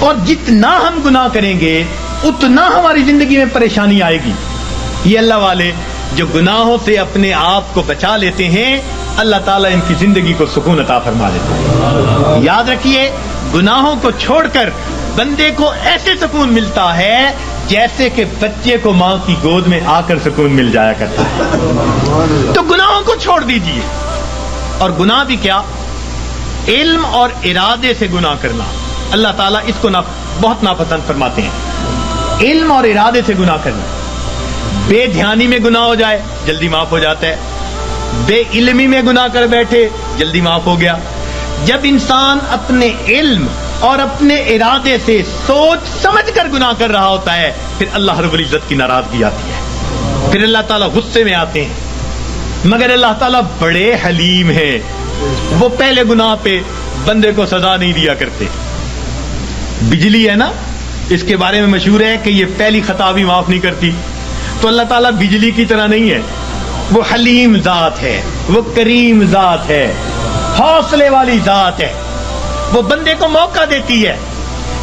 اور جتنا ہم گناہ کریں گے اتنا ہماری زندگی میں پریشانی آئے گی. یہ اللہ والے جو گناہوں سے اپنے آپ کو بچا لیتے ہیں اللہ تعالیٰ ان کی زندگی کو سکون عطا فرما دیتا ہے. یاد رکھیے گناہوں کو چھوڑ کر بندے کو ایسے سکون ملتا ہے جیسے کہ بچے کو ماں کی گود میں آ کر سکون مل جایا کرتا ہے. تو گناہوں کو چھوڑ دیجیے. اور گناہ بھی کیا؟ علم اور ارادے سے گناہ کرنا اللہ تعالیٰ اس کو بہت ناپسند فرماتے ہیں. علم اور ارادے سے گناہ کرنا. بے دھیانی میں گناہ ہو جائے جلدی معاف ہو جاتا ہے. بے علمی میں گناہ کر بیٹھے جلدی معاف ہو گیا. جب انسان اپنے علم اور اپنے ارادے سے سوچ سمجھ کر گناہ کر رہا ہوتا ہے پھر اللہ رب العزت کی ناراضگی آتی ہے, پھر اللہ تعالیٰ غصے میں آتے ہیں. مگر اللہ تعالیٰ بڑے حلیم ہیں, وہ پہلے گناہ پہ بندے کو سزا نہیں دیا کرتے. بجلی ہے نا, اس کے بارے میں مشہور ہے کہ یہ پہلی خطا بھی معاف نہیں کرتی. تو اللہ تعالیٰ بجلی کی طرح نہیں ہے, وہ حلیم ذات ہے, وہ کریم ذات ہے, حوصلے والی ذات ہے. وہ بندے کو موقع دیتی ہے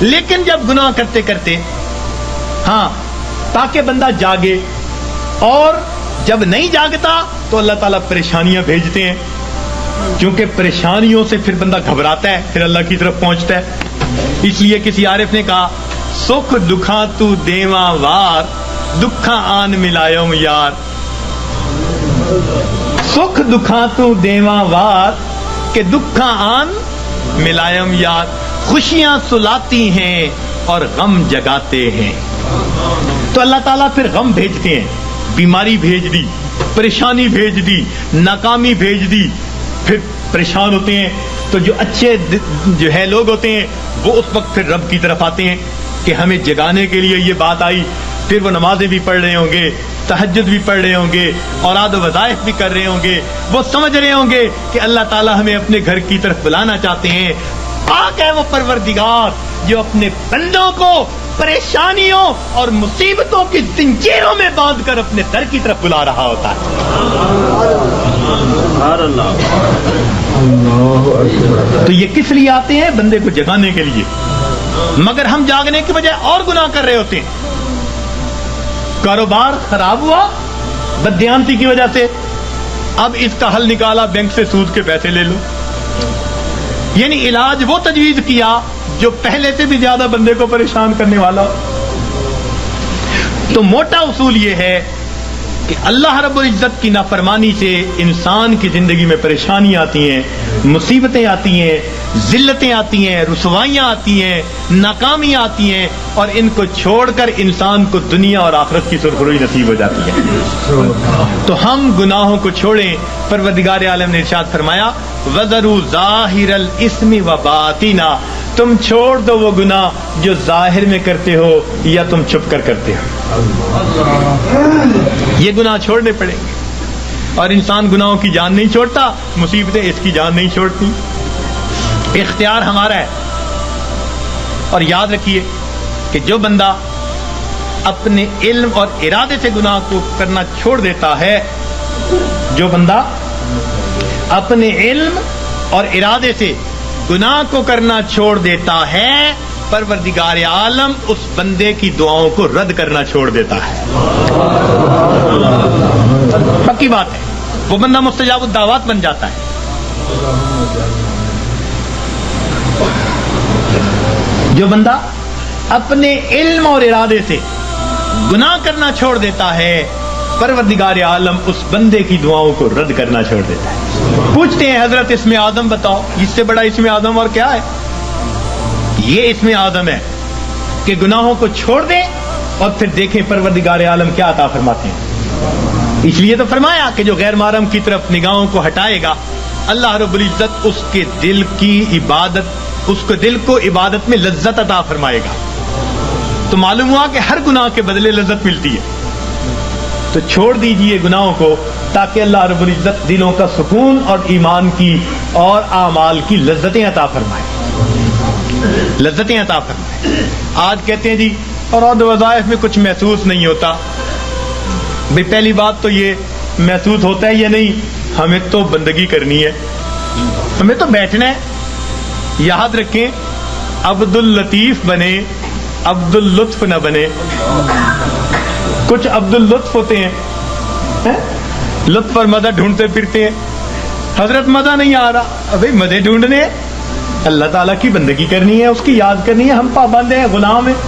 لیکن جب گناہ کرتے کرتے تاکہ بندہ جاگے, اور جب نہیں جاگتا تو اللہ تعالیٰ پریشانیاں بھیجتے ہیں, کیونکہ پریشانیوں سے پھر بندہ گھبراتا ہے, پھر اللہ کی طرف پہنچتا ہے. اس لیے کسی عارف نے کہا سکھ دکھاں تو دیواں وار دکھاں آن ملایوم یار. سکھ دکھاں تو دیواں وار کہ دکھاں آن ملائم یار. خوشیاں سلاتی ہیں اور غم جگاتے ہیں. تو اللہ تعالیٰ پھر غم بھیجتے ہیں, بیماری بھیج دی, پریشانی بھیج دی, ناکامی بھیج دی, پھر پریشان ہوتے ہیں. تو جو اچھے جو ہے لوگ ہوتے ہیں وہ اس وقت پھر رب کی طرف آتے ہیں کہ ہمیں جگانے کے لیے یہ بات آئی. پھر وہ نمازیں بھی پڑھ رہے ہوں گے, تہجد بھی پڑھ رہے ہوں گے, اوراد و وظائف بھی کر رہے ہوں گے. وہ سمجھ رہے ہوں گے کہ اللہ تعالیٰ ہمیں اپنے گھر کی طرف بلانا چاہتے ہیں. پاک ہے وہ پروردگار جو اپنے بندوں کو پریشانیوں اور مصیبتوں کی زنجیروں میں باندھ کر اپنے در کی طرف بلا رہا ہوتا ہے. تو یہ کس لیے آتے ہیں؟ بندے کو جگانے کے لیے. مگر ہم جاگنے کی بجائے اور گناہ کر رہے ہوتے ہیں. کاروبار خراب ہوا بددیانتی کی وجہ سے, اب اس کا حل نکالا بینک سے سود کے پیسے لے لو. یعنی علاج وہ تجویز کیا جو پہلے سے بھی زیادہ بندے کو پریشان کرنے والا. تو موٹا اصول یہ ہے کہ اللہ رب العزت کی نافرمانی سے انسان کی زندگی میں پریشانیاں آتی ہیں, مصیبتیں آتی ہیں, ذلتیں آتی ہیں, رسوائیاں آتی ہیں, ناکامیاں آتی ہیں, اور ان کو چھوڑ کر انسان کو دنیا اور آخرت کی سرخروئی نصیب ہو جاتی ہے. تو ہم گناہوں کو چھوڑیں. پروردگار عالم نے ارشاد فرمایا وَذَرُوا ظَاهِرَ الْإِثْمِ وَبَاطِنَهُ, تم چھوڑ دو وہ گناہ جو ظاہر میں کرتے ہو یا تم چھپ کر کرتے ہو. یہ گناہ چھوڑنے پڑیں گے. اور انسان گناہوں کی جان نہیں چھوڑتا, مصیبتیں اس کی جان نہیں چھوڑتی. اختیار ہمارا ہے. اور یاد رکھیے کہ جو بندہ اپنے علم اور ارادے سے گناہ کو کرنا چھوڑ دیتا ہے, جو بندہ اپنے علم اور ارادے سے گناہ کو کرنا چھوڑ دیتا ہے, پروردگار عالم اس بندے کی دعاؤں کو رد کرنا چھوڑ دیتا ہے. پکی بات ہے, وہ بندہ مستجاب الدعوات بن جاتا ہے. جو بندہ اپنے علم اور ارادے سے گناہ کرنا چھوڑ دیتا ہے, پروردگار عالم اس بندے کی دعاؤں کو رد کرنا چھوڑ دیتا ہے. پوچھتے ہیں حضرت اسم آدم بتاؤ, اس سے بڑا اسم آدم اور کیا ہے؟ یہ اسم آدم ہے کہ گناہوں کو چھوڑ دیں اور پھر دیکھیں پروردگار عالم کیا عطا فرماتے ہیں. اس لیے تو فرمایا کہ جو غیر محرم کی طرف نگاہوں کو ہٹائے گا اللہ رب العزت اس کے دل کی عبادت, اس کو دل کو عبادت میں لذت عطا فرمائے گا. تو معلوم ہوا کہ ہر گناہ کے بدلے لذت ملتی ہے. تو چھوڑ دیجئے گناہوں کو تاکہ اللہ رب العزت دلوں کا سکون اور ایمان کی اور اعمال کی لذتیں عطا فرمائے, لذتیں عطا فرمائے. آج کہتے ہیں جی اور وظائف میں کچھ محسوس نہیں ہوتا. بھئی پہلی بات تو یہ محسوس ہوتا ہے یا نہیں, ہمیں تو بندگی کرنی ہے, ہمیں تو بیٹھنا ہے. یاد رکھیں عبد اللطیف بنے، عبد اللطف نہ بنے. کچھ عبد اللطف ہوتے ہیں، لطف اور مزہ ڈھونڈتے پھرتے ہیں. حضرت مزہ نہیں آ رہا، بھائی مزے ڈھونڈنے، اللہ تعالیٰ کی بندگی کرنی ہے، اس کی یاد کرنی ہے، ہم پابند ہیں، غلام ہیں.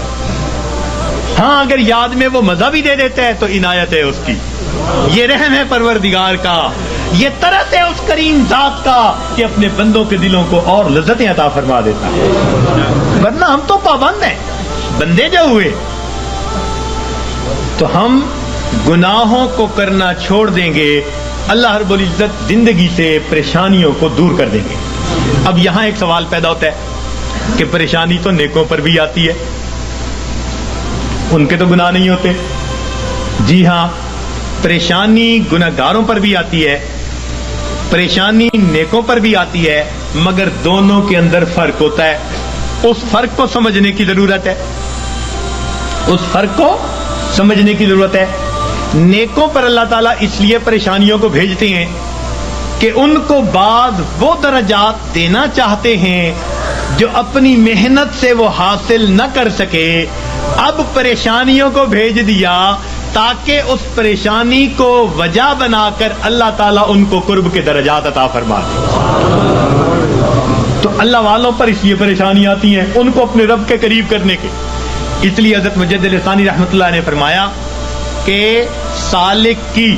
ہاں اگر یاد میں وہ مزہ بھی دے دیتا ہے تو عنایت ہے اس کی، یہ رحم ہے پروردگار کا، یہ طرز ہے اس کریم ذات کا کہ اپنے بندوں کے دلوں کو اور لذتیں عطا فرما دیتا ہے. ورنہ ہم تو پابند ہیں، بندے جو ہوئے تو ہم گناہوں کو کرنا چھوڑ دیں گے، اللہ رب العزت زندگی سے پریشانیوں کو دور کر دیں گے. اب یہاں ایک سوال پیدا ہوتا ہے کہ پریشانی تو نیکوں پر بھی آتی ہے، ان کے تو گناہ نہیں ہوتے. جی ہاں، پریشانی گناہگاروں پر بھی آتی ہے، پریشانی نیکوں پر بھی آتی ہے، مگر دونوں کے اندر فرق ہوتا ہے. اس فرق کو سمجھنے کی ضرورت ہے، اس فرق کو سمجھنے کی ضرورت ہے. نیکوں پر اللہ تعالیٰ اس لیے پریشانیوں کو بھیجتے ہیں کہ ان کو بعد وہ درجات دینا چاہتے ہیں جو اپنی محنت سے وہ حاصل نہ کر سکے. اب پریشانیوں کو بھیج دیا تاکہ اس پریشانی کو وجہ بنا کر اللہ تعالیٰ ان کو قرب کے درجات عطا فرما دے. تو اللہ والوں پر اس لیے پریشانی آتی ہیں ان کو اپنے رب کے قریب کرنے کے. اس لیے حضرت مجدد ثانی رحمۃ اللہ نے فرمایا کہ سالک کی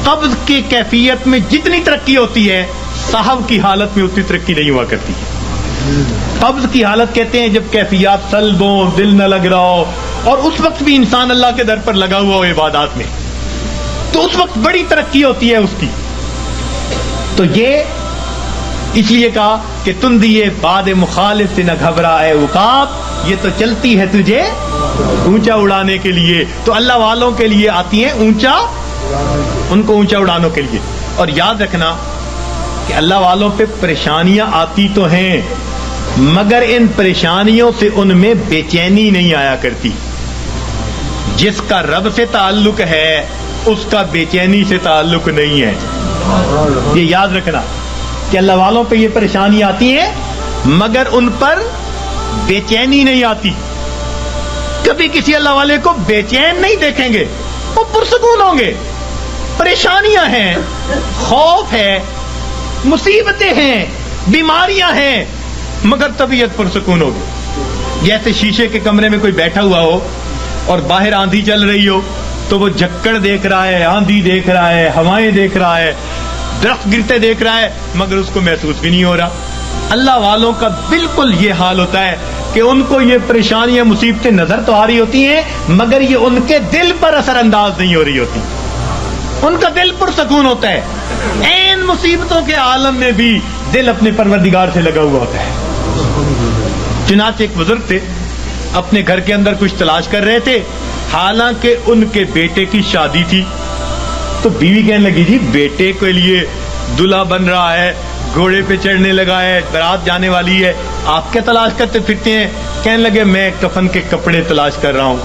قبض کی کیفیت میں جتنی ترقی ہوتی ہے، صاحب کی حالت میں اتنی ترقی نہیں ہوا کرتی. قبض کی حالت کہتے ہیں جب کیفیات سلب ہو، دل نہ لگ رہا ہو، اور اس وقت بھی انسان اللہ کے در پر لگا ہوا ہو عبادات میں، تو اس وقت بڑی ترقی ہوتی ہے اس کی. تو یہ اس لیے کہا کہ تم دیے باد مخالف سے نہ گھبرا اے عقاب، یہ تو چلتی ہے تجھے اونچا اڑانے کے لیے. تو اللہ والوں کے لیے آتی ہیں اونچا، ان کو اونچا اڑانے کے لیے. اور یاد رکھنا کہ اللہ والوں پہ پریشانیاں آتی تو ہیں، مگر ان پریشانیوں سے ان میں بے چینی نہیں آیا کرتی. جس کا رب سے تعلق ہے اس کا بے چینی سے تعلق نہیں ہے. یہ یاد رکھنا کہ اللہ والوں پہ یہ پریشانی آتی ہیں مگر ان پر بے چینی نہیں آتی. کبھی کسی اللہ والے کو بے چین نہیں دیکھیں گے، وہ پرسکون ہوں گے. پریشانیاں ہیں، خوف ہے، مصیبتیں ہیں، بیماریاں ہیں، مگر طبیعت پرسکون ہوگی. جیسے شیشے کے کمرے میں کوئی بیٹھا ہوا ہو اور باہر آندھی چل رہی ہو تو وہ جھکڑ دیکھ رہا ہے، آندھی دیکھ رہا ہے، ہوائیں دیکھ رہا ہے، درخت گرتے دیکھ رہا ہے، مگر اس کو محسوس بھی نہیں ہو رہا. اللہ والوں کا بالکل یہ حال ہوتا ہے کہ ان کو یہ پریشانیاں مصیبتیں نظر تو آ رہی ہوتی ہیں مگر یہ ان کے دل پر اثر انداز نہیں ہو رہی ہوتی. ان کا دل پرسکون ہوتا ہے. این مصیبتوں کے عالم میں بھی دل اپنے پروردگار سے لگا ہوا ہوتا ہے. چنانچہ ایک بزرگ تھے، اپنے گھر کے اندر کچھ تلاش کر رہے تھے، حالانکہ ان کے بیٹے کی شادی تھی. تو بیوی کہنے لگی جی بیٹے کے لیے دلہا بن رہا ہے، گھوڑے پہ چڑھنے لگا ہے، بارات جانے والی ہے، آپ کیا تلاش کرتے پھرتے ہیں؟ کہنے لگے میں کفن کے کپڑے تلاش کر رہا ہوں،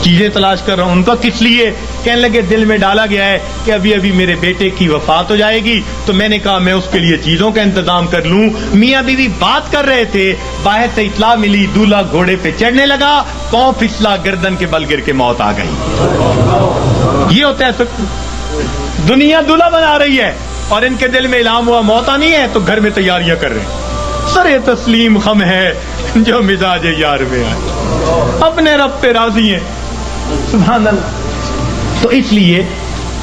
چیزیں تلاش کر رہا ہوں. ان کا کس لیے؟ کہنے لگے دل میں ڈالا گیا ہے کہ ابھی ابھی میرے بیٹے کی وفات ہو جائے گی، تو میں نے کہا میں اس کے لیے چیزوں کا انتظام کر لوں. میاں بیوی بات کر رہے تھے، باہر سے اطلاع ملی دولہا گھوڑے پہ چڑھنے لگا، پاؤں پھسلا، گردن کے بل گر کے موت آ گئی. یہ ہوتا ہے دنیا دولہا بنا رہی ہے اور ان کے دل میں الہام ہوا موت آنی ہے تو گھر میں تیاریاں کر رہے ہیں. سرے تسلیم خم ہے جو مزاج یار میں آئے، اپنے رب پہ راضی ہیں. سبحان اللہ. تو اس لیے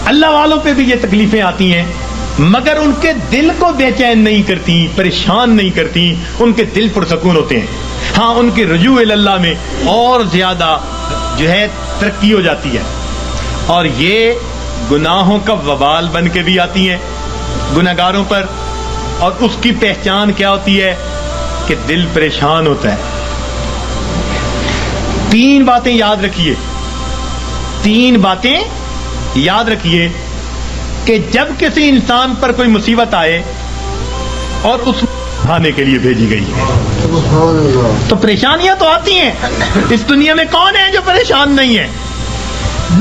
اللہ والوں پہ بھی یہ تکلیفیں آتی ہیں مگر ان کے دل کو بے چین نہیں کرتی، پریشان نہیں کرتی، ان کے دل پرسکون ہوتے ہیں. ہاں ان کے رجوع اللہ میں اور زیادہ جو ہے ترقی ہو جاتی ہے. اور یہ گناہوں کا وبال بن کے بھی آتی ہیں گناہگاروں پر. اور اس کی پہچان کیا ہوتی ہے کہ دل پریشان ہوتا ہے. 3 باتیں یاد رکھیے، 3 باتیں یاد رکھیے کہ جب کسی انسان پر کوئی مصیبت آئے اور اس کھانے کے لیے بھیجی گئی ہے تو پریشانیاں تو آتی ہیں. اس دنیا میں کون ہے جو پریشان نہیں ہے؟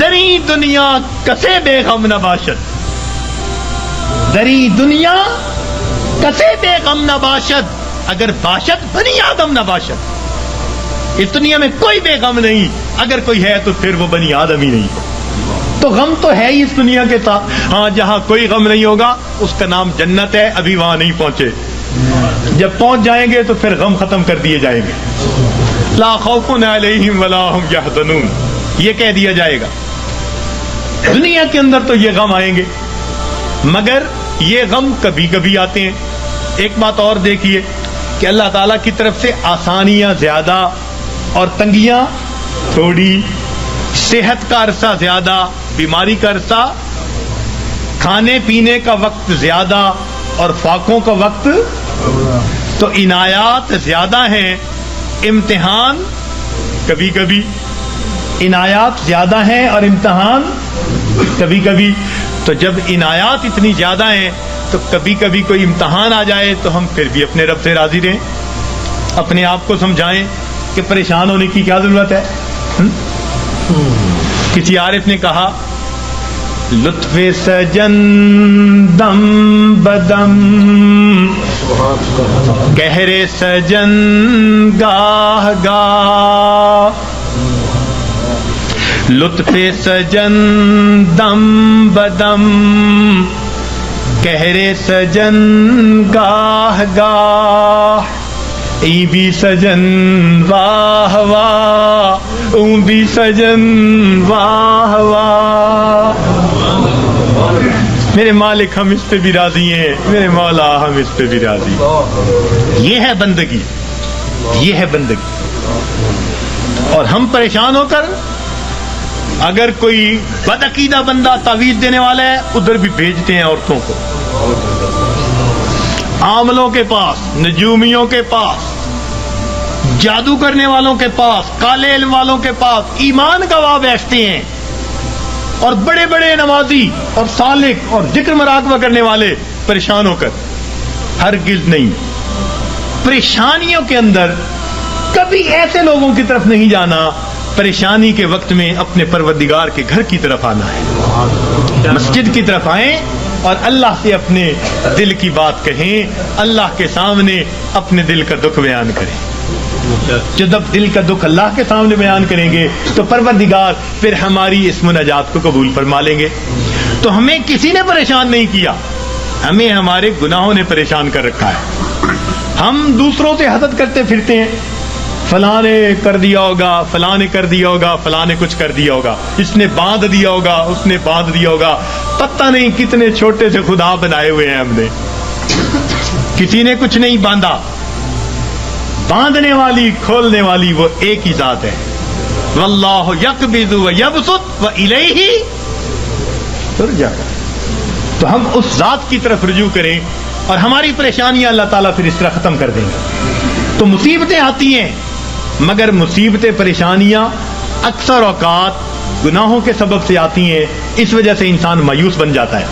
دری دنیا کسے بے غم نہ باشد، دری دنیا کسے بے غم نہ باشد. اگر باشد بنی آدم نہ باشد، اس دنیا میں کوئی بے غم نہیں، اگر کوئی ہے تو پھر وہ بنی آدم ہی نہیں۔ تو غم تو ہے ہی اس دنیا کے ساتھ، ہاں جہاں کوئی غم نہیں ہوگا اس کا نام جنت ہے، ابھی وہاں نہیں پہنچے، جب پہنچ جائیں گے تو پھر غم ختم کر دیے جائیں گے۔ لا خوف علیہم ولا ہم یحزنون، یہ کہہ دیا جائے گا۔ دنیا کے اندر تو یہ غم آئیں گے، مگر یہ غم کبھی کبھی آتے ہیں۔ ایک بات اور دیکھیے کہ اللہ تعالیٰ کی طرف سے آسانیاں زیادہ اور تنگیاں تھوڑی، صحت کا عرصہ زیادہ، بیماری کا عرصہ، کھانے پینے کا وقت زیادہ اور فاقوں کا وقت، تو عنایات زیادہ ہیں، امتحان کبھی کبھی، عنایات زیادہ ہیں اور امتحان کبھی کبھی۔ تو جب عنایات اتنی زیادہ ہیں تو کبھی کبھی کوئی امتحان آ جائے تو ہم پھر بھی اپنے رب سے راضی رہیں، اپنے آپ کو سمجھائیں کہ پریشان ہونے کی کیا ضرورت ہے۔ کسی عارف نے کہا لطف سجن دم بدم، قہر سجن گاہ گاہ، لطف سجن دم بدم، قہر سجن گاہ گاہ، ای بھی سجن واہ واہ، اون بھی سجن واہ واہ۔ میرے مالک ہم اس پہ بھی راضی ہیں، میرے مولا ہم اس پہ بھی راضی ہیں۔ یہ ہے بندگی، یہ ہے بندگی۔ اور ہم پریشان ہو کر، اگر کوئی بدعقیدہ بندہ تعویذ دینے والا ہے ادھر بھی بھیجتے ہیں عورتوں کو، عاملوں کے پاس، نجومیوں کے پاس، جادو کرنے والوں کے پاس، کالے علم والوں کے پاس، ایمان گواہ بیٹھتے ہیں، اور بڑے بڑے نمازی اور سالک اور ذکر مراقبہ کرنے والے پریشان ہو کر۔ ہرگز نہیں، پریشانیوں کے اندر کبھی ایسے لوگوں کی طرف نہیں جانا، پریشانی کے وقت میں اپنے پروردگار کے گھر کی طرف آنا ہے، مسجد کی طرف آئیں اور اللہ سے اپنے دل کی بات کہیں، اللہ کے سامنے اپنے دل کا دکھ بیان کریں۔ جب دل کا دکھ اللہ کے سامنے بیان کریں گے تو پروردگار پھر ہماری اس مناجات کو قبول فرما لیں گے۔ تو ہمیں کسی نے پریشان نہیں کیا، ہمیں ہمارے گناہوں نے پریشان کر رکھا ہے۔ ہم دوسروں سے حسد کرتے پھرتے ہیں، فلاں نے کر دیا ہوگا، فلاں نے کر دیا ہوگا، فلاں نے کچھ کر دیا ہوگا، اس نے باندھ دیا ہوگا، اس نے باندھ دیا ہوگا، پتہ نہیں کتنے چھوٹے سے خدا بنائے ہوئے ہیں ہم نے، کسی نے کچھ نہیں باندھا۔ باندھنے والی، کھولنے والی وہ ایک ہی ذات ہے۔ واللہ یقبض ویبسط والیہ ترجع۔ تو ہم اس ذات کی طرف رجوع کریں اور ہماری پریشانیاں اللہ تعالیٰ پھر اس طرح ختم کر دیں گے۔ تو مصیبتیں آتی ہیں، مگر مصیبتیں، پریشانیاں اکثر اوقات گناہوں کے سبب سے آتی ہیں، اس وجہ سے انسان مایوس بن جاتا ہے،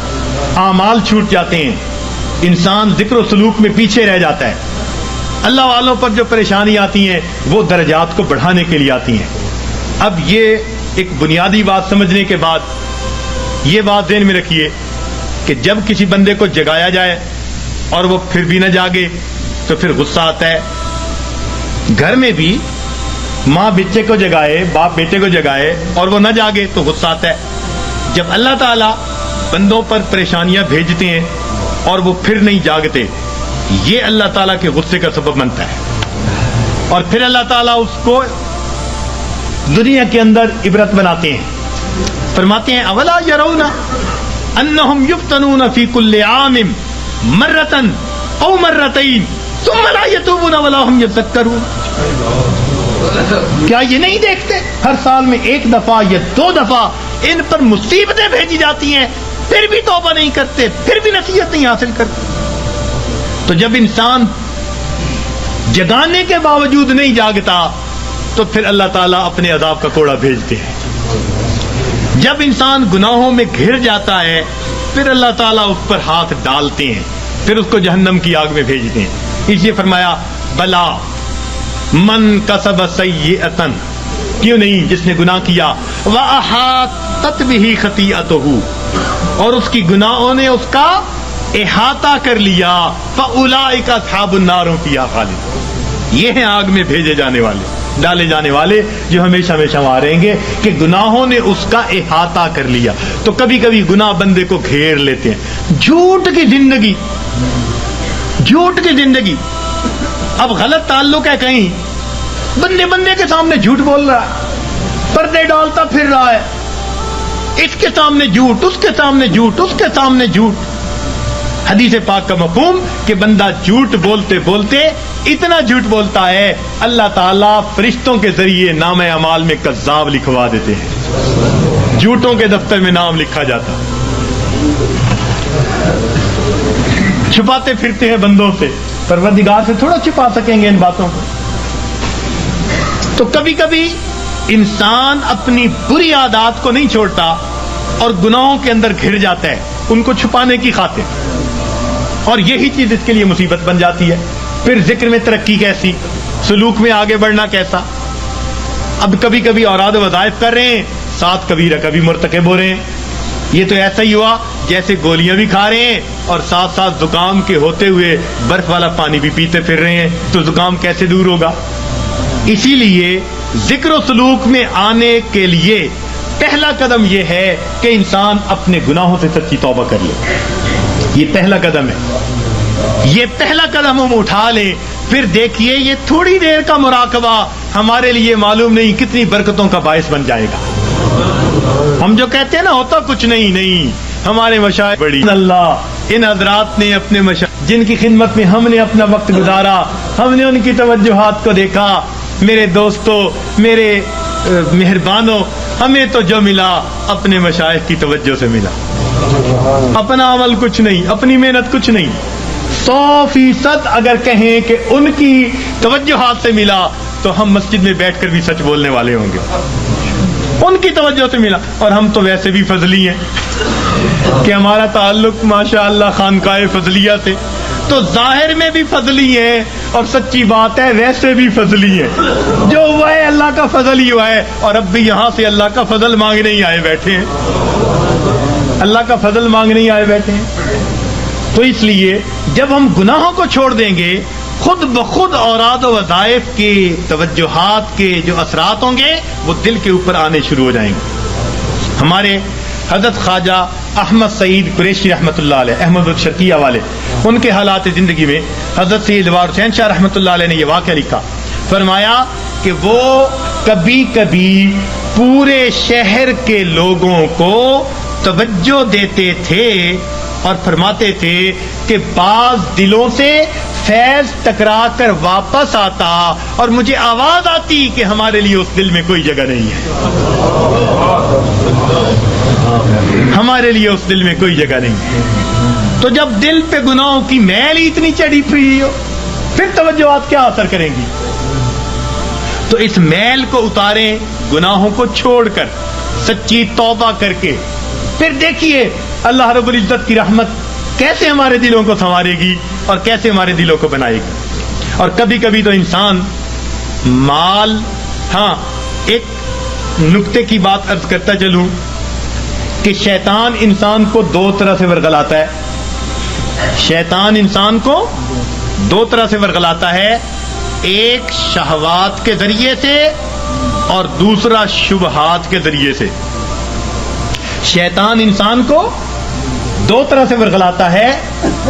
اعمال چھوٹ جاتے ہیں، انسان ذکر و سلوک میں پیچھے رہ جاتا ہے۔ اللہ والوں پر جو پریشانی آتی ہیں وہ درجات کو بڑھانے کے لیے آتی ہیں۔ اب یہ ایک بنیادی بات سمجھنے کے بعد یہ بات ذہن میں رکھیے کہ جب کسی بندے کو جگایا جائے اور وہ پھر بھی نہ جاگے تو پھر غصہ آتا ہے۔ گھر میں بھی ماں بچے کو جگائے، باپ بیٹے کو جگائے اور وہ نہ جاگے تو غصہ آتا ہے۔ جب اللہ تعالیٰ بندوں پر پریشانیاں بھیجتے ہیں اور وہ پھر نہیں جاگتے، یہ اللہ تعالیٰ کے غصے کا سبب بنتا ہے، اور پھر اللہ تعالیٰ اس کو دنیا کے اندر عبرت بناتے ہیں۔ فرماتے ہیں اولا یرون انہم یفتنون فی کل عام مرتن او مرتین ثم لا یتوبون ولا هم یذکرون۔ کیا یہ نہیں دیکھتے ہر سال میں ایک دفعہ یا دو دفعہ ان پر مصیبتیں بھیجی جاتی ہیں، پھر بھی توبہ نہیں کرتے، پھر بھی نصیحت نہیں حاصل کرتے۔ تو جب انسان جگانے کے باوجود نہیں جاگتا تو پھر اللہ تعالیٰ اپنے عذاب کا کوڑا بھیجتے ہیں۔ جب انسان گناہوں میں گھر جاتا ہے پھر اللہ تعالیٰ اس پر ہاتھ ڈالتے ہیں، پھر اس کو جہنم کی آگ میں بھیجتے ہیں۔ اس لیے فرمایا بلا من کسب سیئۃ، کیوں نہیں جس نے گناہ کیا، وَأَحَاطَتْ بِهِ خَطِیئَتُهُ، اور اس کی گناہوں نے اس کا احاطہ کر لیا فاولئک اصحاب النار هم فیہا خالدون، یہ ہیں آگ میں بھیجے جانے والے، ڈالے جانے والے جو ہمیشہ ہمیشہ وہاں رہیں گے، کہ گناہوں نے اس کا احاطہ کر لیا۔ تو کبھی کبھی گناہ بندے کو گھیر لیتے ہیں، جھوٹ کی زندگی، جھوٹ کی زندگی، اب غلط تعلق ہے کہیں، بندے بندے کے سامنے جھوٹ بول رہا ہے، پردے ڈالتا پھر رہا ہے، اس کے سامنے جھوٹ، اس کے سامنے جھوٹ، اس کے سامنے جھوٹ۔ حدیث پاک کا مفہوم کہ بندہ جھوٹ بولتے بولتے اتنا جھوٹ بولتا ہے اللہ تعالیٰ فرشتوں کے ذریعے نام اعمال میں کذاب لکھوا دیتے ہیں، جھوٹوں کے دفتر میں نام لکھا جاتا، چھپاتے پھرتے ہیں بندوں سے، پروردگار سے تھوڑا چھپا سکیں گے ان باتوں کو۔ تو کبھی کبھی انسان اپنی بری عادات کو نہیں چھوڑتا اور گناہوں کے اندر گھر جاتا ہے ان کو چھپانے کی خاطر، اور یہی چیز اس کے لیے مصیبت بن جاتی ہے۔ پھر ذکر میں ترقی کیسی، سلوک میں آگے بڑھنا کیسا؟ اب کبھی کبھی اوراد و وظائف کر رہے ہیں، ساتھ کبیرہ کبھی مرتکب ہو رہے ہیں، یہ تو ایسا ہی ہوا جیسے گولیاں بھی کھا رہے ہیں اور ساتھ ساتھ زکام کے ہوتے ہوئے برف والا پانی بھی پیتے پھر رہے ہیں، تو زکام کیسے دور ہوگا؟ اسی لیے ذکر و سلوک میں آنے کے لیے پہلا قدم یہ ہے کہ انسان اپنے گناہوں سے سچی توبہ کر لے، یہ پہلا قدم ہے، یہ پہلا قدم ہم اٹھا لیں، پھر دیکھیے یہ تھوڑی دیر کا مراقبہ ہمارے لیے معلوم نہیں کتنی برکتوں کا باعث بن جائے گا۔ ہم جو کہتے ہیں نا ہوتا کچھ نہیں، ہمارے مشائخ بڑی اللہ، ان حضرات نے اپنے مشائخ جن کی خدمت میں ہم نے اپنا وقت گزارا، ہم نے ان کی توجہات کو دیکھا، میرے دوستوں، میرے مہربانوں، ہمیں تو جو ملا اپنے مشائخ کی توجہ سے ملا، اپنا عمل کچھ نہیں، اپنی محنت کچھ نہیں، 100% اگر کہیں کہ ان کی توجہات سے ملا تو ہم مسجد میں بیٹھ کر بھی سچ بولنے والے ہوں گے، ان کی توجہ سے ملا۔ اور ہم تو ویسے بھی فضلی ہیں کہ ہمارا تعلق ماشاءاللہ خانقاہ فضلیہ سے، تو ظاہر میں بھی فضلی ہیں اور سچی بات ہے ویسے بھی فضلی ہیں، جو ہوا ہے اللہ کا فضل ہی ہوا ہے، اور اب بھی یہاں سے اللہ کا فضل مانگنے ہی آئے بیٹھے ہیں، اللہ کا فضل مانگنے ہی آئے بیٹھے ہیں۔ تو اس لیے جب ہم گناہوں کو چھوڑ دیں گے خود بخود اوراد و وظائف کے توجہات کے جو اثرات ہوں گے وہ دل کے اوپر آنے شروع ہو جائیں گے۔ ہمارے حضرت خواجہ احمد سعید قریشی رحمۃ اللہ علیہ، احمد الشرقیہ والے، ان کے حالات زندگی میں حضرت سید وار حسین شاہ رحمۃ اللہ علیہ نے یہ واقعہ لکھا، فرمایا کہ وہ کبھی کبھی پورے شہر کے لوگوں کو توجہ دیتے تھے اور فرماتے تھے کہ بعض دلوں سے فیض ٹکرا کر واپس آتا اور مجھے آواز آتی کہ ہمارے لیے اس دل میں کوئی جگہ نہیں ہے، ہمارے لیے اس دل میں کوئی جگہ نہیں ہے۔ تو جب دل پہ گناہوں کی میل ہی اتنی چڑھی ہوئی ہو پھر توجہات کیا اثر کریں گی؟ تو اس میل کو اتاریں گناہوں کو چھوڑ کر، سچی توبہ کر کے، پھر دیکھیے اللہ رب العزت کی رحمت کیسے ہمارے دلوں کو سنوارے گی اور کیسے ہمارے دلوں کو بنائے گی۔ اور کبھی کبھی تو انسان مال، ہاں ایک نکتے کی بات عرض کرتا چلوں کہ شیطان انسان کو دو طرح سے ورغلاتا ہے، شیطان انسان کو دو طرح سے ورغلاتا ہے، ایک شہوات کے ذریعے سے اور دوسرا شبہات کے ذریعے سے۔ شیطان انسان کو دو طرح سے ورغلاتا ہے،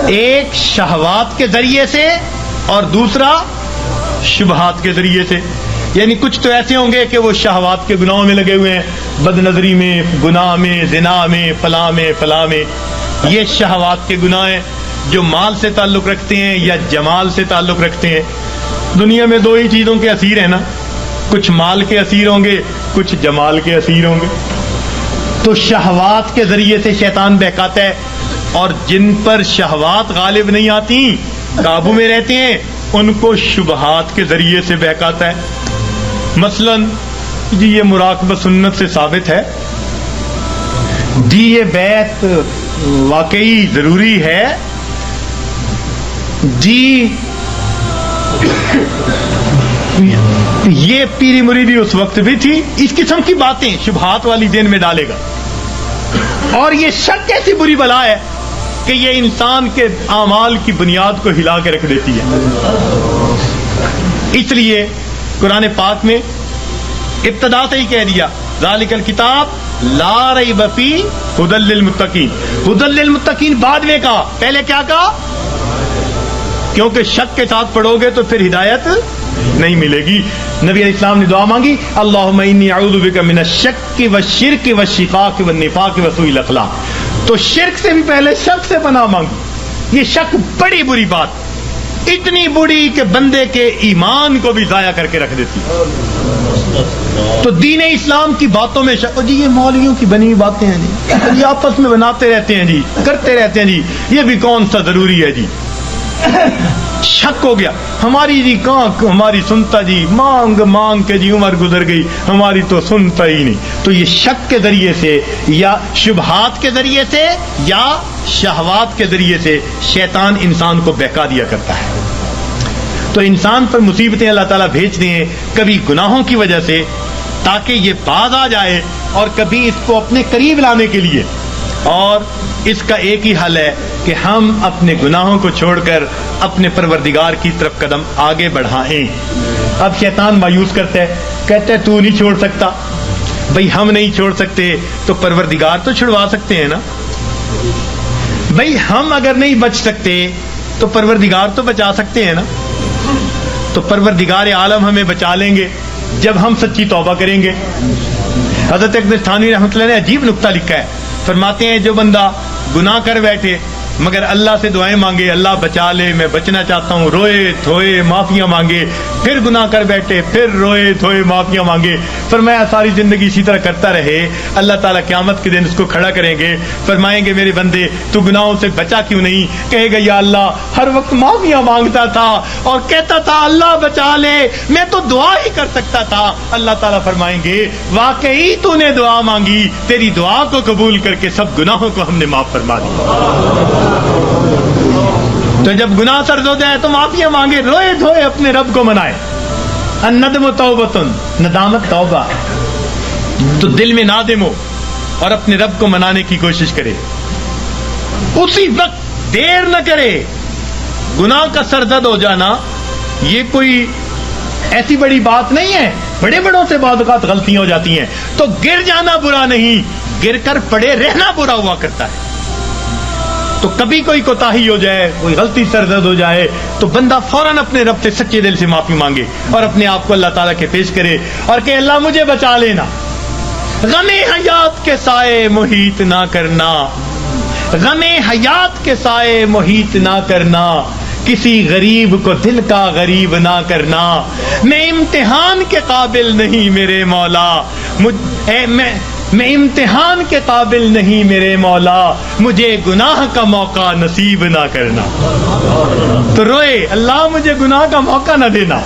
ایک شہوات کے ذریعے سے اور دوسرا شبہات کے ذریعے سے۔ یعنی کچھ تو ایسے ہوں گے کہ وہ شہوات کے گناہوں میں لگے ہوئے ہیں، بد نظری میں، گناہ میں، زنا میں، فلاں میں، یہ شہوات کے گناہ ہیں جو مال سے تعلق رکھتے ہیں یا جمال سے تعلق رکھتے ہیں۔ دنیا میں دو ہی چیزوں کے اسیر ہیں نا، کچھ مال کے اسیر ہوں گے، کچھ جمال کے اسیر ہوں گے۔ تو شہوات کے ذریعے سے شیطان بہکاتا ہے، اور جن پر شہوات غالب نہیں آتی، قابو میں رہتے ہیں، ان کو شبہات کے ذریعے سے بہکاتا ہے۔ مثلا جی یہ مراقبہ سنت سے ثابت ہے، جی یہ بیعت واقعی ضروری ہے، جی یہ پیری مریدی اس وقت بھی تھی، اس قسم کی باتیں شبہات والی دین میں ڈالے گا۔ اور یہ شک ایسی بری بلا ہے کہ یہ انسان کے اعمال کی بنیاد کو ہلا کے رکھ دیتی ہے. اس لیے قرآن پاک میں ابتدا سے ہی کہہ دیا ذالک الکتاب لا ریب فیہ ھدی للمتقین. ھدی للمتقین بعد میں کہا، پہلے کیا کہا؟ کیونکہ شک کے ساتھ پڑھو گے تو پھر ہدایت نہیں ملے گی. نبی علیہ السلام نے دعا مانگی اللہم انی اعوذ بک من الشک والشرک والشقاق والنفاق وسوء الاخلاق. تو شرک سے بھی پہلے شک سے پناہ مانگی. یہ شک بڑی بری بات، اتنی بری کہ بندے کے ایمان کو بھی ضائع کر کے رکھ دیتی. تو دین اسلام کی باتوں میں شک، جی یہ مولویوں کی بنی ہوئی باتیں ہیں جی، یہ آپس میں بناتے رہتے ہیں جی، کرتے رہتے ہیں جی، یہ بھی کون سا ضروری ہے جی. شک ہو گیا. ہماری جی کہاں ہماری سنتا جی، مانگ مانگ کے جی عمر گزر گئی، ہماری تو سنتا ہی نہیں. تو یہ شک کے ذریعے سے یا شبہات کے ذریعے سے یا شہوات کے ذریعے سے شیطان انسان کو بہکا دیا کرتا ہے. تو انسان پر مصیبتیں اللہ تعالیٰ بھیجتے ہیں، کبھی گناہوں کی وجہ سے تاکہ یہ باز آ جائے، اور کبھی اس کو اپنے قریب لانے کے لیے. اور اس کا ایک ہی حل ہے کہ ہم اپنے گناہوں کو چھوڑ کر اپنے پروردگار کی طرف قدم آگے بڑھائیں. اب شیطان مایوس کرتا ہے، کہتا ہے تو نہیں چھوڑ سکتا. بھئی ہم نہیں چھوڑ سکتے تو پروردگار تو چھڑوا سکتے ہیں نا. بھئی ہم اگر نہیں بچ سکتے تو پروردگار تو بچا سکتے ہیں نا. تو پروردگار عالم ہمیں بچا لیں گے جب ہم سچی توبہ کریں گے. حضرت اقدس تھانوی رحمۃ اللہ نے عجیب نکتہ لکھا ہے. فرماتے ہیں جو بندہ گناہ کر بیٹھے مگر اللہ سے دعائیں مانگے اللہ بچا لے، میں بچنا چاہتا ہوں، روئے دھوئے معافیاں مانگے، پھر گناہ کر بیٹھے، پھر روئے دھوئے معافیاں مانگے، فرمایا ساری زندگی اسی طرح کرتا رہے، اللہ تعالیٰ قیامت کے دن اس کو کھڑا کریں گے، فرمائیں گے میرے بندے تو گناہوں سے بچا کیوں نہیں؟ کہے گا یا اللہ ہر وقت معافیاں مانگتا تھا اور کہتا تھا اللہ بچا لے، میں تو دعا ہی کر سکتا تھا. اللہ تعالیٰ فرمائیں گے واقعی تو نے دعا مانگی، تیری دعا کو قبول کر کے سب گناہوں کو ہم نے معاف فرما دیا. تو جب گناہ سرد ہو جائے تو معافیاں مانگے، روئے دھوئے اپنے رب کو منائے. الندم توبتن، ندامت توبہ. تو دل میں نادم ہو اور اپنے رب کو منانے کی کوشش کرے، اسی وقت دیر نہ کرے. گناہ کا سرزد ہو جانا یہ کوئی ایسی بڑی بات نہیں ہے. بڑے بڑوں سے بعض اوقات غلطیاں ہو جاتی ہیں، تو گر جانا برا نہیں، گر کر پڑے رہنا برا ہوا کرتا ہے. تو کبھی کوئی کوتاہی ہو جائے، کوئی غلطی سرزد ہو جائے تو بندہ فوراً اپنے رب سے سچے دل سے معافی مانگے اور اپنے آپ کو اللہ تعالیٰ کے پیش کرے اور کہ اللہ مجھے بچا لینا. غم حیات کے سائے محیط نہ کرنا، غم حیات کے سائے محیط نہ کرنا، کسی غریب کو دل کا غریب نہ کرنا. میں امتحان کے قابل نہیں میرے مولا، میں امتحان کے قابل نہیں میرے مولا، مجھے گناہ کا موقع نصیب نہ کرنا. تو روئے اللہ مجھے گناہ کا موقع نہ دینا،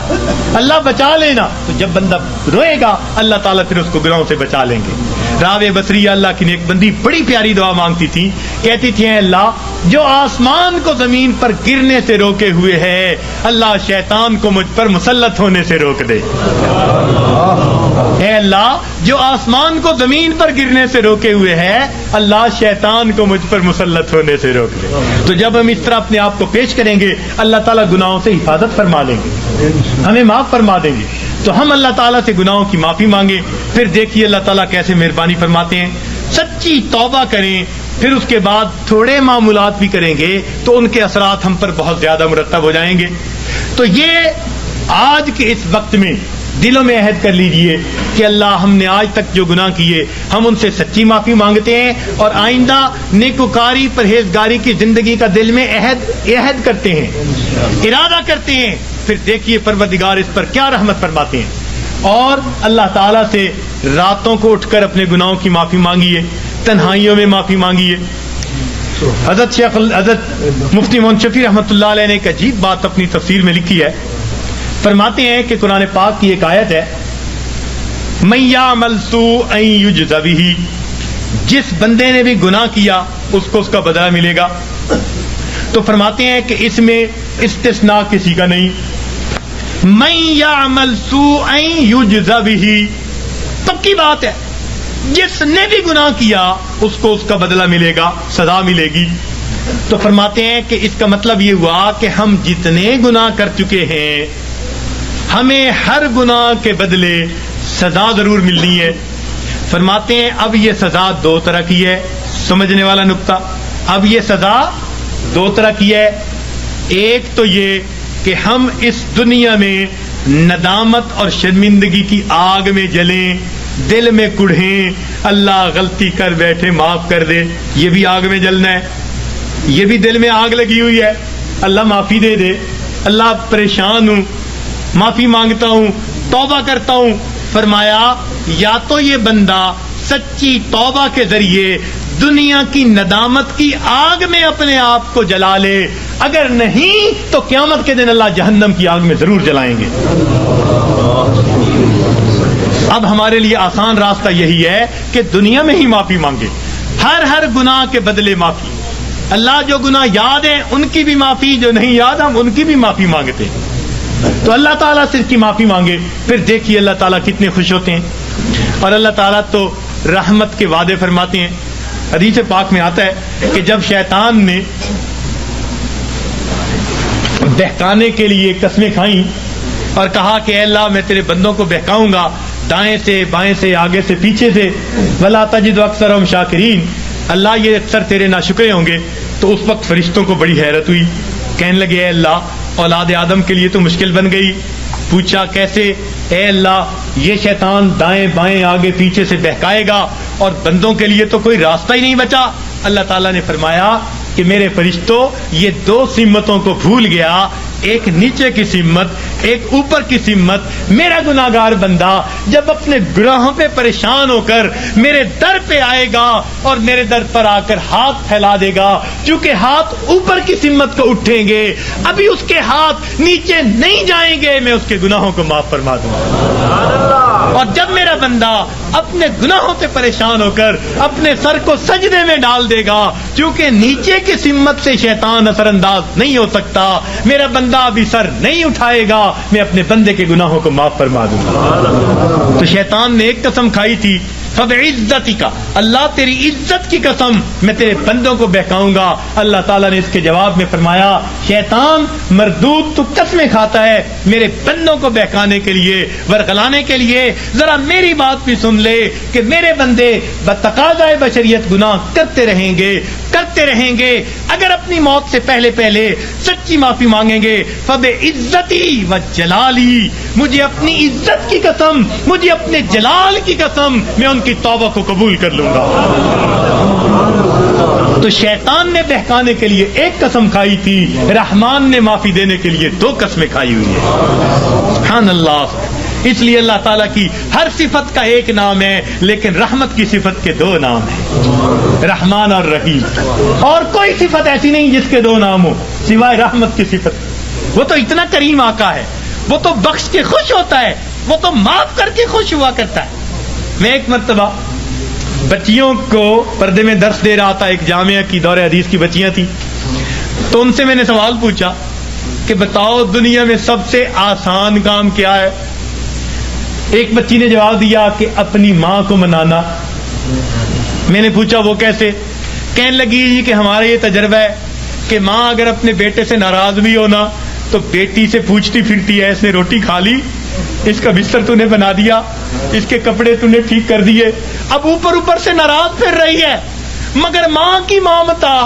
اللہ بچا لینا. تو جب بندہ روئے گا اللہ تعالیٰ پھر اس کو گناہوں سے بچا لیں گے. راوے بصری اللہ کی نیک بندی بڑی پیاری دعا مانگتی تھی، کہتی تھی اے اللہ جو آسمان کو زمین پر گرنے سے روکے ہوئے ہے، اللہ شیطان کو مجھ پر مسلط ہونے سے روک دے. اے اللہ جو آسمان کو زمین پر گرنے سے روکے ہوئے ہے، اللہ شیطان کو مجھ پر مسلط ہونے سے روک دے. تو جب ہم اس طرح اپنے آپ کو پیش کریں گے اللہ تعالیٰ گناہوں سے حفاظت فرما لیں گے، ہمیں معاف فرما دیں گے. تو ہم اللہ تعالیٰ سے گناہوں کی معافی مانگیں، پھر دیکھیے اللہ تعالیٰ کیسے مہربانی فرماتے ہیں. سچی توبہ کریں، پھر اس کے بعد تھوڑے معمولات بھی کریں گے تو ان کے اثرات ہم پر بہت زیادہ مرتب ہو جائیں گے. تو یہ آج کے اس وقت میں دلوں میں عہد کر لیجئے کہ اللہ ہم نے آج تک جو گناہ کیے ہم ان سے سچی معافی مانگتے ہیں اور آئندہ نیکوکاری پرہیزگاری کی زندگی کا دل میں عہد کرتے ہیں، ارادہ کرتے ہیں. پھر دیکھیے پروردگار اس پر کیا رحمت فرماتے ہیں. اور اللہ تعالیٰ سے راتوں کو اٹھ کر اپنے گناہوں کی معافی مانگیے، تنہائیوں میں معافی مانگیے. حضرت مفتی محمد شفیع رحمۃ اللہ علیہ نے ایک عجیب بات اپنی تفسیر میں لکھی ہے. فرماتے ہیں کہ قرآن پاک کی ایک آیت ہے من یعمل سوءا یجز بہ، جس بندے نے بھی گناہ کیا اس کو اس کا بدلہ ملے گا. تو فرماتے ہیں کہ اس میں استثناء کسی کا نہیں. من یعمل سوءا یجز بہ، پکی بات ہے، جس نے بھی گناہ کیا اس کو اس کا بدلہ ملے گا، سزا ملے گی. تو فرماتے ہیں کہ اس کا مطلب یہ ہوا کہ ہم جتنے گناہ کر چکے ہیں ہمیں ہر گناہ کے بدلے سزا ضرور ملنی ہے. فرماتے ہیں اب یہ سزا دو طرح کی ہے. سمجھنے والا نقطہ, اب یہ سزا دو طرح کی ہے. ایک تو یہ کہ ہم اس دنیا میں ندامت اور شرمندگی کی آگ میں جلیں, دل میں کڑھیں, اللہ غلطی کر بیٹھے معاف کر دے, یہ بھی آگ میں جلنا ہے, یہ بھی دل میں آگ لگی ہوئی ہے, اللہ معافی دے دے, اللہ پریشان ہوں, معافی مانگتا ہوں, توبہ کرتا ہوں. فرمایا یا تو یہ بندہ سچی توبہ کے ذریعے دنیا کی ندامت کی آگ میں اپنے آپ کو جلا لے, اگر نہیں تو قیامت کے دن اللہ جہنم کی آگ میں ضرور جلائیں گے. اب ہمارے لیے آسان راستہ یہی ہے کہ دنیا میں ہی معافی مانگے, ہر گناہ کے بدلے معافی. اللہ جو گناہ یاد ہیں ان کی بھی معافی, جو نہیں یاد ہم ان کی بھی معافی مانگتے ہیں. تو اللہ تعالیٰ سے اس کی معافی مانگے, پھر دیکھیے اللہ تعالیٰ کتنے خوش ہوتے ہیں. اور اللہ تعالیٰ تو رحمت کے وعدے فرماتے ہیں. حدیث پاک میں آتا ہے کہ جب شیطان نے بہکانے کے لیے قسمیں کھائیں اور کہا کہ اے اللہ میں تیرے بندوں کو بہکاؤں گا دائیں سے بائیں سے آگے سے پیچھے سے, وَلَا تَجِدُ أَكْثَرَهُمْ شَاكِرِينَ, اللہ یہ اکثر تیرے ناشکرے ہوں گے. تو اس وقت فرشتوں کو بڑی حیرت ہوئی, کہنے لگے اے اللہ اولاد آدم کے لیے تو مشکل بن گئی. پوچھا کیسے؟ اے اللہ یہ شیطان دائیں بائیں آگے پیچھے سے بہکائے گا اور بندوں کے لیے تو کوئی راستہ ہی نہیں بچا. اللہ تعالیٰ نے فرمایا کہ میرے فرشتوں یہ دو سمتوں کو بھول گیا, ایک نیچے کی سمت, ایک اوپر کی سمت. میرا گناہگار بندہ جب اپنے گناہوں پہ پریشان ہو کر میرے در پہ آئے گا اور میرے در پر آ کر ہاتھ پھیلا دے گا, چونکہ ہاتھ اوپر کی سمت کو اٹھیں گے, ابھی اس کے ہاتھ نیچے نہیں جائیں گے, میں اس کے گناہوں کو معاف فرما دوں گا. اور جب میرا بندہ اپنے گناہوں پہ پریشان ہو کر اپنے سر کو سجدے میں ڈال دے گا, چونکہ نیچے کی سمت سے شیطان اثر انداز نہیں ہو سکتا, میرا بندہ ابھی سر نہیں اٹھائے گا, میں اپنے بندے کے گناہوں کو معاف فرما دوں گا. تو شیطان نے ایک قسم کھائی تھی, فَبِعِزَّتِكَ, اللہ تیری عزت کی قسم میں تیرے بندوں کو بہکاؤں گا. اللہ تعالیٰ نے اس کے جواب میں فرمایا شیطان مردود تو قسمیں کھاتا ہے میرے بندوں کو بہکانے کے لیے, ورغلانے کے لیے. ذرا میری بات بھی سن لے کہ میرے بندے بتقاضائے بشریت گناہ کرتے رہیں گے, اگر اپنی موت سے پہلے سچی معافی مانگیں گے. فَبِعِزَّتِي وَجَلَالِي, مجھے اپنی عزت کی قسم, مجھے اپنے جلال کی قسم, میں ان کی توبہ کو قبول کر لوں گا. تو شیطان نے بہکانے کے لیے ایک قسم کھائی تھی, رحمان نے معافی دینے کے لیے دو قسمیں کھائی ہوئی ہیں. سبحان اللہ. اس لیے اللہ تعالیٰ کی ہر صفت کا ایک نام ہے, لیکن رحمت کی صفت کے دو نام ہیں, رحمان اور رحیم. اور کوئی صفت ایسی نہیں جس کے دو نام ہو سوائے رحمت کی صفت. وہ تو اتنا کریم آقا ہے, وہ تو بخش کے خوش ہوتا ہے, وہ تو معاف کر کے خوش ہوا کرتا ہے. میں ایک مرتبہ بچیوں کو پردے میں درس دے رہا تھا, ایک جامعہ کی دور حدیث کی بچیاں تھیں, تو ان سے میں نے سوال پوچھا کہ بتاؤ دنیا میں سب سے آسان کام کیا ہے؟ ایک بچی نے جواب دیا کہ اپنی ماں کو منانا. میں نے پوچھا وہ کیسے؟ کہنے لگی جی کہ ہمارا یہ تجربہ ہے کہ ماں اگر اپنے بیٹے سے ناراض بھی ہونا تو بیٹی سے پوچھتی پھرتی ہے, اس نے روٹی کھا لی, اس کا بستر تو نے بنا دیا, اس کے کپڑے تو نے ٹھیک کر دیے. اب اوپر سے ناراض پھر رہی ہے, مگر ماں کی ممتا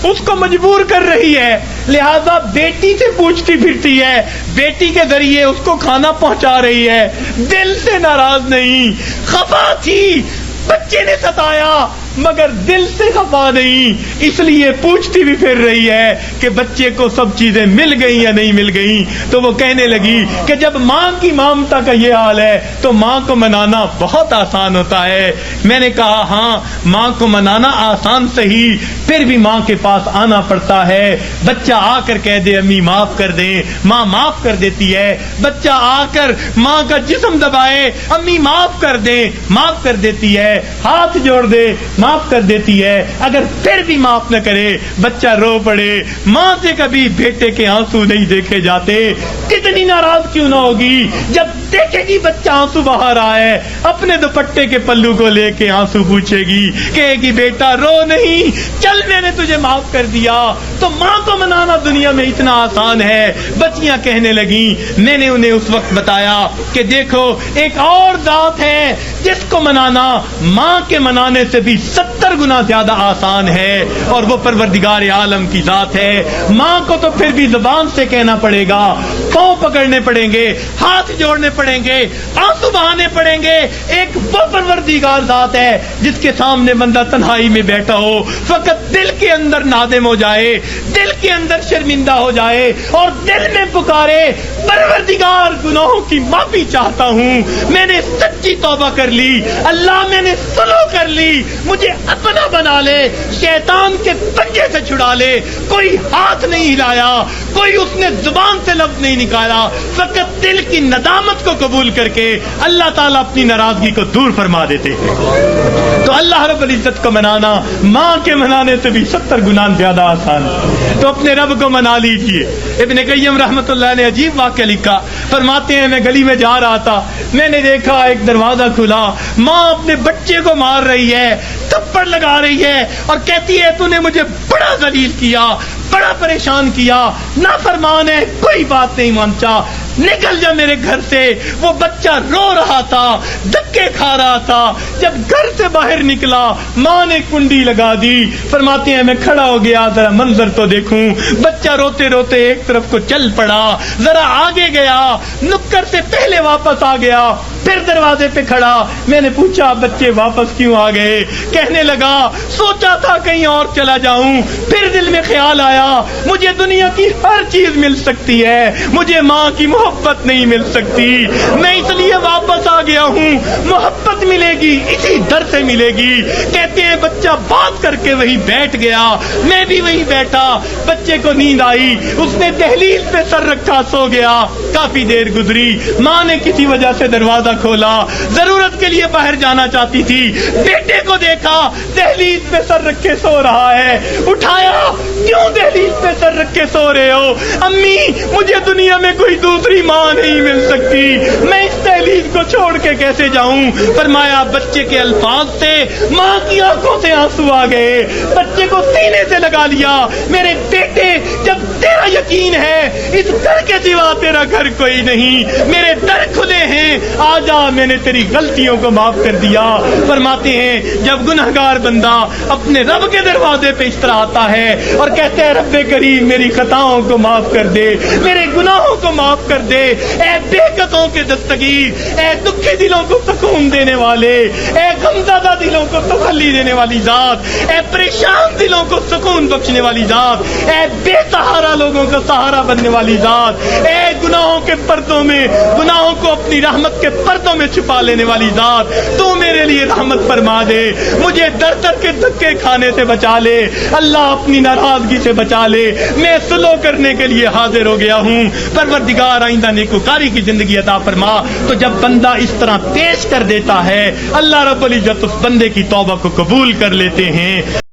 اس کو مجبور کر رہی ہے, لہذا بیٹی سے پوچھتی پھرتی ہے, بیٹی کے ذریعے اس کو کھانا پہنچا رہی ہے, دل سے ناراض نہیں. خفا تھی, بچے نے ستایا مگر دل سے خفا نہیں, اس لیے پوچھتی بھی پھر رہی ہے کہ بچے کو سب چیزیں مل گئی یا نہیں مل گئی. تو وہ کہنے لگی کہ جب ماں کی ممتا کا یہ حال ہے تو ماں کو منانا بہت آسان ہوتا ہے. میں نے کہا ہاں ماں کو منانا آسان صحیح, پھر بھی ماں کے پاس آنا پڑتا ہے. بچہ آ کر کہہ دے امی معاف کر دیں, ماں معاف کر دیتی ہے. بچہ آ کر ماں کا جسم دبائے, امی معاف کر دیں, معاف کر دیتی ہے. ہاتھ جوڑ دے, معاف کر دیتی ہے. اگر پھر بھی معاف نہ کرے, بچہ رو پڑے, ماں سے کبھی بیٹے کے آنسو نہیں دیکھے جاتے. کتنی ناراض کیوں نہ ہوگی جب دیکھے گی بچہ آنسو بہا رہا ہے، اپنے دوپٹے کے پلو کو لے کے آنسو پوچھے گی، کہے گی بیٹا رو نہیں، چل میں نے تجھے معاف کر دیا۔ تو ماں کو منانا دنیا میں اتنا آسان ہے۔ بچیاں کہنے لگیں، میں نے انہیں اس وقت بتایا کہ دیکھو ایک اور ذات ہے جس کو منانا ماں کے منانے سے بھی 70 گنا زیادہ آسان ہے، اور وہ پروردگار عالم کی ذات ہے۔ ماں کو تو پھر بھی زبان سے کہنا پڑے گا، پاؤں پکڑنے پڑیں گے، ہاتھ جوڑنے پڑیں گے، آنسو بہانے پڑیں گے۔ ایک وہ پروردگار ذات ہے جس کے سامنے بندہ تنہائی میں بیٹھا ہو، فقط دل کے اندر نادم ہو جائے، دل کے اندر شرمندہ ہو جائے اور دل میں پکارے، پروردگار گناہوں کی معافی چاہتا ہوں، میں نے سچی توبہ کر لی، اللہ میں نے سلو کر لی، مجھے اپنا بنا لے، شیطان کے پنجے سے چھڑا لے۔ کوئی ہاتھ نہیں ہلایا، کوئی اس نے زبان سے لفظ نہیں نکالا، فقط دل کی ندامت کو قبول کر کے اللہ تعالیٰ اپنی ناراضگی کو دور فرما دیتے ہیں۔ تو اللہ رب العزت کو منانا ماں کے منانے سے بھی 70 گنا زیادہ آسان ہے۔ تو اپنے رب کو منا لیجئے۔ ابن قیم رحمۃ اللہ نے عجیب واقعہ لکھا، فرماتے ہیں میں گلی میں جا رہا تھا، میں نے دیکھا ایک دروازہ کھلا، ماں اپنے بچے کو مار رہی ہے، تھپڑ لگا رہی ہے اور کہتی ہے تو نے مجھے بڑا ذلیل کیا، بڑا پریشان کیا، نافرمان ہے، کوئی بات نہیں مانتا، نکل جا میرے گھر سے۔ وہ بچہ رو رہا تھا، دھکے کھا رہا تھا، جب گھر سے باہر نکلا ماں نے کنڈی لگا دی۔ فرماتے ہیں میں کھڑا ہو گیا، ذرا منظر تو دیکھوں، بچہ روتے روتے ایک طرف کو چل پڑا، ذرا آگے گیا، نکر سے پہلے واپس آ گیا، پھر دروازے پہ کھڑا، میں نے پوچھا بچے واپس کیوں آ گئے؟ کہنے لگا سوچا تھا کہیں اور چلا جاؤں، پھر دل میں خیال آیا مجھے دنیا کی ہر چیز مل سکتی ہے، مجھے ماں کی محبت نہیں مل سکتی، میں اس لیے واپس آ گیا ہوں، محبت ملے گی اسی در سے ملے گی۔ کہتے ہیں بچہ بات کر کے وہی بیٹھ گیا، میں بھی وہی بیٹھا، بچے کو نیند آئی، اس نے دہلیز پہ سر رکھا سو گیا۔ کافی دیر گزری، ماں نے کسی وجہ سے دروازہ کھولا، ضرورت کے لیے باہر جانا چاہتی تھی، بیٹے کو دیکھا دہلیز پہ سر رکھے سو رہا ہے، اٹھایا، کیوں دہلیز پہ سر رکھے سو رہے ہو؟ امی مجھے دنیا میں کوئی دوسری ماں نہیں مل سکتی، میں اس دہلیز کو چھوڑ کے کیسے جاؤں؟ فرمایا بچے کے الفاظ سے ماں کی آنکھوں سے آنسو آ گئے، بچے کو سینے سے لگا لیا، میرے بیٹے جب تیرا یقین ہے اس گھر کے سوا تیرا گھر کوئی نہیں، میرے در کھلے ہیں، آ جا، میں نے تیری غلطیوں کو معاف کر دیا۔ فرماتے ہیں جب گنہگار بندہ اپنے رب کے دروازے پہ اس طرح آتا ہے اور کہتے ہیں رب کریم میری خطاؤں کو معاف کر دے، میرے گناہوں کو معاف کر دے، اے بے قطعوں کے دستگیر، اے دکھی دلوں کو سکون دینے والے، اے غمزدہ دلوں کو تسلی دینے والی ذات، اے پریشان دلوں کو سکون بخشنے والی ذات، اے بے سہارا لوگوں کا سہارا بننے والی ذات، اے گناہوں کے پردوں میں، گناہوں کو اپنی رحمت کے پردوں میں چھپا لینے والی ذات، تو میرے لیے رحمت فرما دے، مجھے در در کے دھکے کھانے سے بچا لے، اللہ اپنی ناراضگی سے بچا لے، میں سلو کرنے کے لیے حاضر ہو گیا ہوں، پروردگار آئندہ نیکوکاری کی زندگی عطا فرما۔ تو جب بندہ اس طرح پیش کر دیتا ہے اللہ رب العزت اس بندے کی توبہ کو قبول کر لیتے ہیں۔